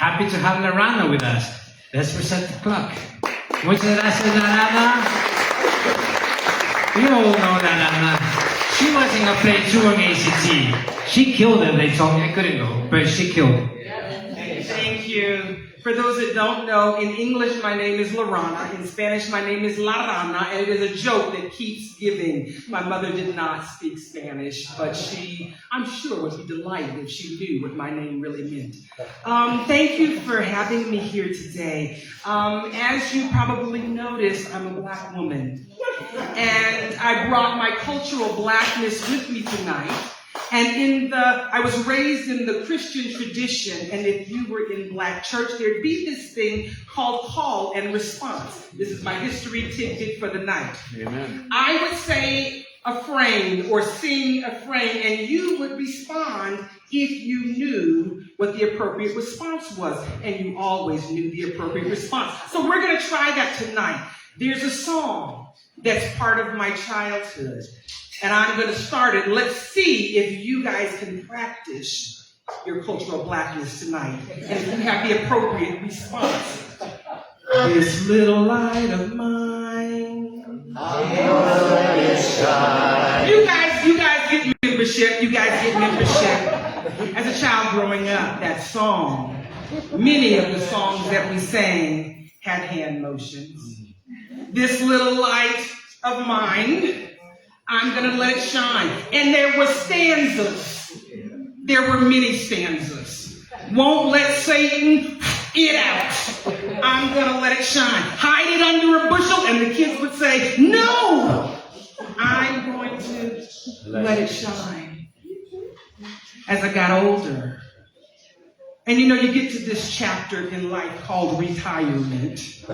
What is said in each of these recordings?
Happy to have LaRahna with us. Let's reset the clock. Muchas gracias, LaRahna. You all know LaRahna. She was in a play too on ACT. She killed it. They told me I couldn't go, but she killed it. Thank you. For those that don't know, in English my name is LaRahna. In Spanish my name is LaRahna, and it is a joke that keeps giving. My mother did not speak Spanish, but she, I'm sure, would be delighted if she knew what my name really meant. Thank you for having me here today. As you probably noticed, I'm a black woman, and I brought my cultural blackness with me tonight. And I was raised in the Christian tradition, and if you were in black church, there'd be this thing called call and response. This is my history tidbit for the night. Amen. I would say a frame or sing a frame, and you would respond if you knew what the appropriate response was, and you always knew the appropriate response. So we're going to try that tonight. There's a song that's part of my childhood. And I'm going to start it. Let's see if you guys can practice your cultural blackness tonight. And if you have the appropriate response. This little light of mine. I wanna let it shine. You guys get membership. You guys get membership. As a child growing up, that song, many of the songs that we sang had hand motions. This little light of mine, I'm going to let it shine. And there were stanzas. There were many stanzas. Won't let Satan it out. I'm going to let it shine. Hide it under a bushel. And the kids would say, no, I'm going to let it shine. As I got older, and you know, you get to this chapter in life called retirement.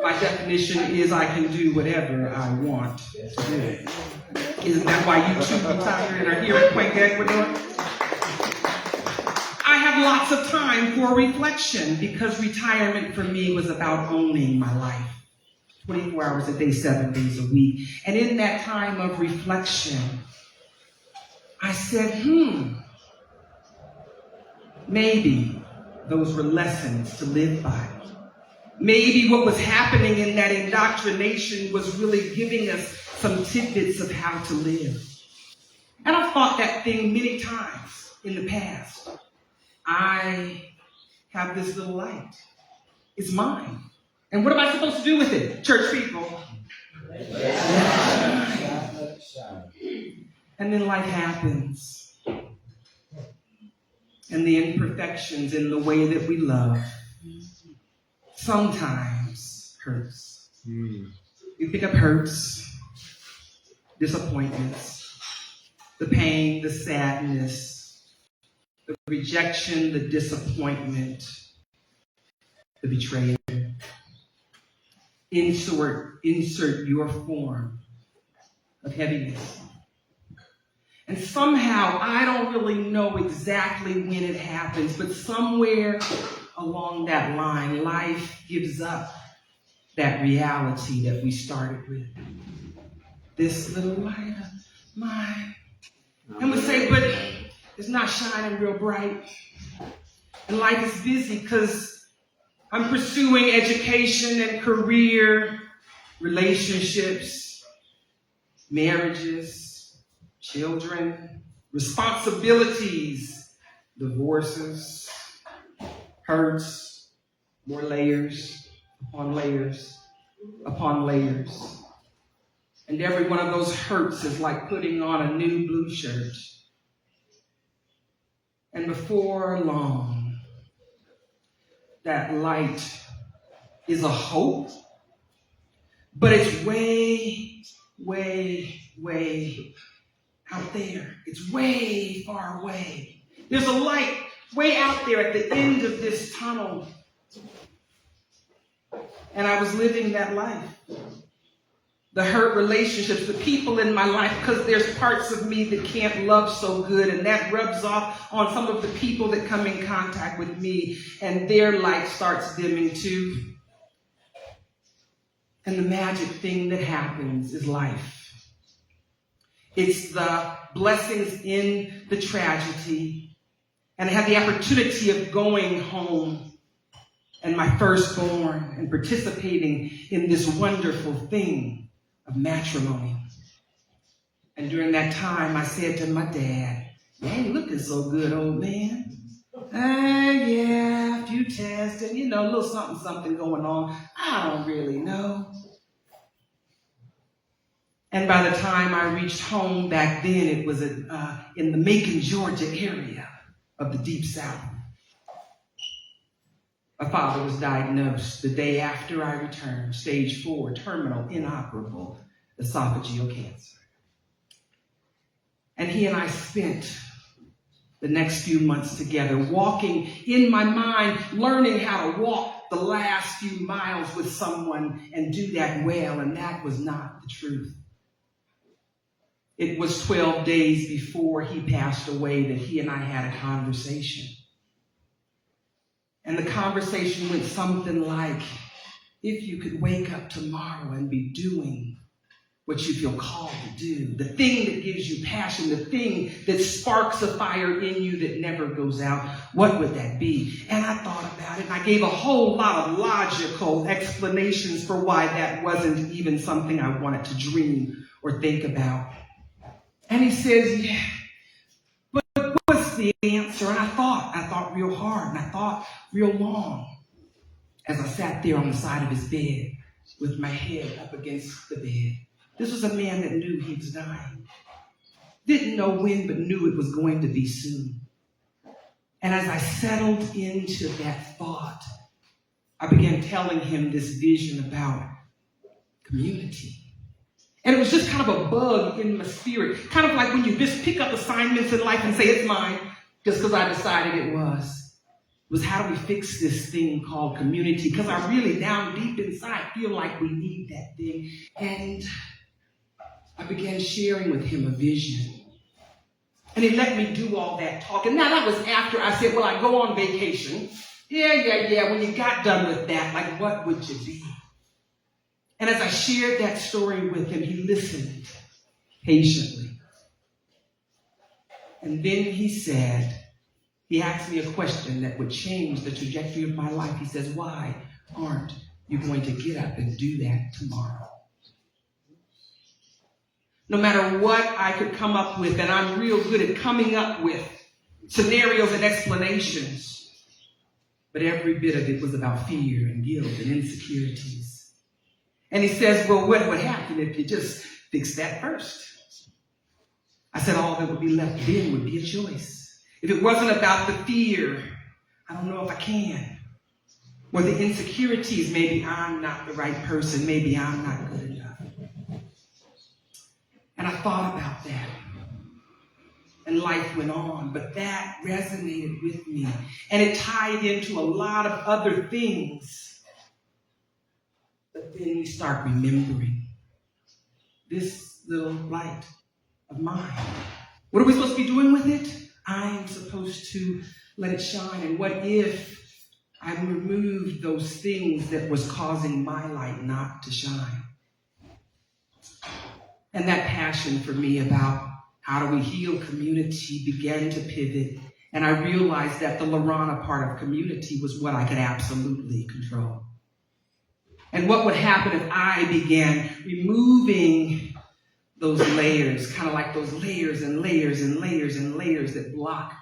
My definition is I can do whatever I want to do. Isn't that why you two retire and are here in Cuenca, Ecuador? I have lots of time for reflection because retirement for me was about owning my life. 24 hours a day, 7 days a week. And in that time of reflection, I said, maybe those were lessons to live by. Maybe what was happening in that indoctrination was really giving us some tidbits of how to live. And I've thought that thing many times in the past. I have this little light. It's mine. And what am I supposed to do with it, church people? And then life happens. And the imperfections in the way that we love sometimes hurts. You pick up hurts, disappointments, the pain, the sadness, the rejection, the disappointment, the betrayal. Insert your form of heaviness. And somehow, I don't really know exactly when it happens, but somewhere along that line, life gives up that reality that we started with. This little light of mine. And we say, but it's not shining real bright. And life is busy because I'm pursuing education and career, relationships, marriages, children, responsibilities, divorces, hurts, more layers upon layers upon layers. And every one of those hurts is like putting on a new blue shirt. And before long, that light is a hope, but it's way, way, way out there. It's way far away. There's a light way out there at the end of this tunnel. And I was living that life. The hurt relationships, the people in my life, because there's parts of me that can't love so good, and that rubs off on some of the people that come in contact with me, and their light starts dimming too. And the magic thing that happens is life. It's the blessings in the tragedy And I had the opportunity of going home and my firstborn and participating in this wonderful thing of matrimony. And during that time, I said to my dad, "You ain't looking so good, old man." Yeah, a few tests and, a little something going on. I don't really know. And by the time I reached home back then, it was in the Macon, Georgia area of the Deep South. My father was diagnosed the day after I returned, stage 4, terminal inoperable esophageal cancer. And he and I spent the next few months together, walking in my mind, learning how to walk the last few miles with someone and do that well, and that was not the truth. It was 12 days before he passed away that he and I had a conversation. And the conversation went something like, if you could wake up tomorrow and be doing what you feel called to do, the thing that gives you passion, the thing that sparks a fire in you that never goes out, what would that be? And I thought about it, and I gave a whole lot of logical explanations for why that wasn't even something I wanted to dream or think about. And he says, yeah, but what's the answer? And I thought real hard, and I thought real long as I sat there on the side of his bed with my head up against the bed. This was a man that knew he was dying. Didn't know when, but knew it was going to be soon. And as I settled into that thought, I began telling him this vision about community. And it was just kind of a bug in my spirit. Kind of like when you just pick up assignments in life and say, it's mine, just because I decided it was. It was, how do we fix this thing called community? Because I really, down deep inside, feel like we need that thing. And I began sharing with him a vision. And he let me do all that talking. Now, that was after I said, well, I go on vacation. Yeah. When you got done with that, like, what would you be? And as I shared that story with him, he listened patiently. And then he asked me a question that would change the trajectory of my life. He says, why aren't you going to get up and do that tomorrow? No matter what I could come up with, and I'm real good at coming up with scenarios and explanations, but every bit of it was about fear and guilt and insecurities. And he says, well, what would happen if you just fix that first? I said, all that would be left then would be a choice. If it wasn't about the fear, I don't know if I can. Or the insecurities, maybe I'm not the right person, maybe I'm not good enough. And I thought about that. And life went on, but that resonated with me. And it tied into a lot of other things. But then you start remembering this little light of mine. What are we supposed to be doing with it? I'm supposed to let it shine. And what if I removed those things that was causing my light not to shine? And that passion for me about how do we heal community began to pivot. And I realized that the LaRahna part of community was what I could absolutely control. And what would happen if I began removing those layers, kind of like those layers and layers and layers and layers that block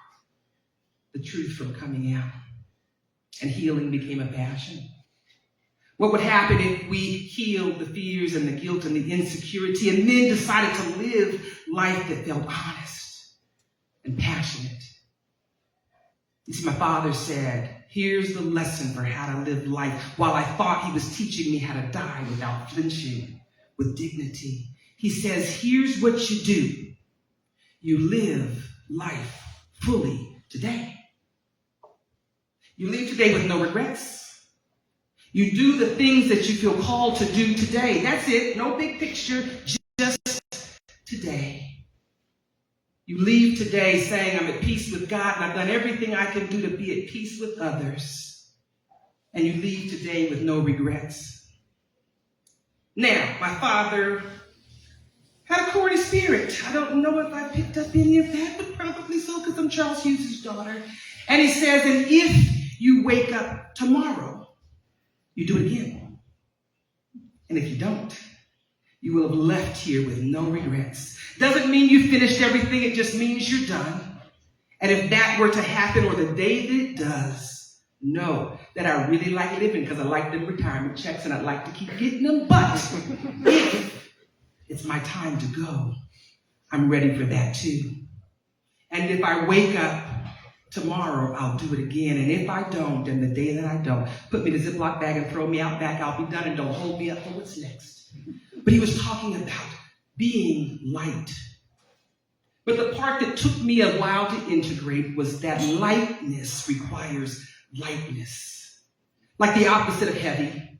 the truth from coming out. And healing became a passion. What would happen if we healed the fears and the guilt and the insecurity and then decided to live life that felt honest and passionate? You see, my father said, here's the lesson for how to live life, while I thought he was teaching me how to die without flinching, with dignity. He says, here's what you do. You live life fully today. You live today with no regrets. You do the things that you feel called to do today. That's it. No big picture, just today. You leave today saying, I'm at peace with God and I've done everything I can do to be at peace with others. And you leave today with no regrets. Now, my father had a corny spirit. I don't know if I picked up any of that, but probably so because I'm Charles Hughes' daughter. And he says, and if you wake up tomorrow, you do it again. And if you don't, you will have left here with no regrets. Doesn't mean you finished everything. It just means you're done. And if that were to happen, or the day that it does, know that I really like living because I like them retirement checks and I'd like to keep getting them. But if it's my time to go, I'm ready for that too. And if I wake up tomorrow, I'll do it again. And if I don't, then the day that I don't, put me in a Ziploc bag and throw me out back. I'll be done, and don't hold me up for what's next. But he was talking about being light. But the part that took me a while to integrate was that lightness requires lightness. Like the opposite of heavy.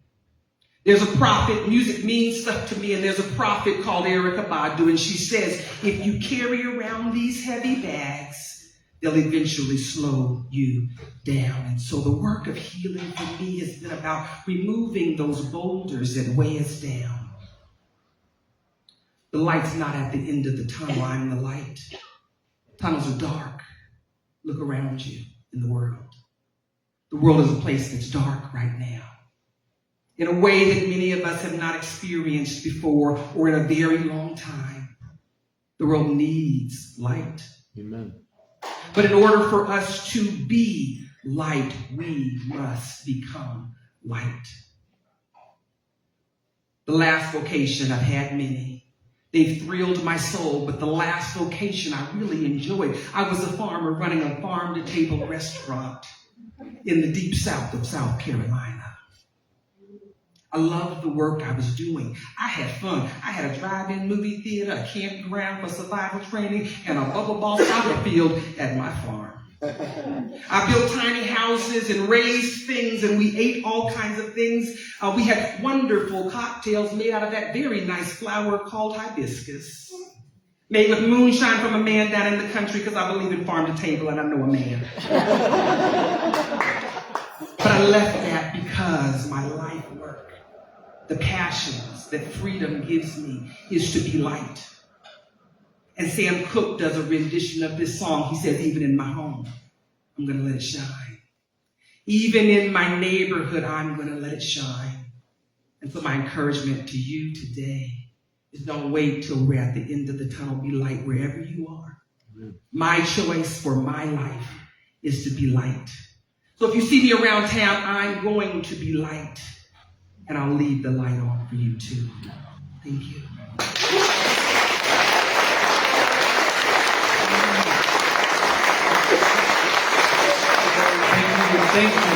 There's a prophet, music means stuff to me, and there's a prophet called Erica Badu, and she says, if you carry around these heavy bags, they'll eventually slow you down. And so the work of healing for me has been about removing those boulders that weigh us down. The light's not at the end of the tunnel. I'm the light. Tunnels are dark. Look around you in the world. The world is a place that's dark right now, in a way that many of us have not experienced before or in a very long time. The world needs light. Amen. But in order for us to be light, we must become light. The last vocation, I've had many. They've thrilled my soul, but the last vocation I really enjoyed. I was a farmer running a farm-to-table restaurant in the deep south of South Carolina. I loved the work I was doing. I had fun. I had a drive-in movie theater, a campground for survival training, and a bubble ball soccer field at my farm. I built tiny houses and raised things, and we ate all kinds of things. We had wonderful cocktails made out of that very nice flower called hibiscus, made with moonshine from a man down in the country, because I believe in farm to table and I know a man. But I left that because my life work, the passions that freedom gives me, is to be light. And Sam Cooke does a rendition of this song. He says, even in my home, I'm going to let it shine. Even in my neighborhood, I'm going to let it shine. And so my encouragement to you today is don't wait till we're at the end of the tunnel. Be light wherever you are. Amen. My choice for my life is to be light. So if you see me around town, I'm going to be light. And I'll leave the light on for you too. Thank you. Thank you.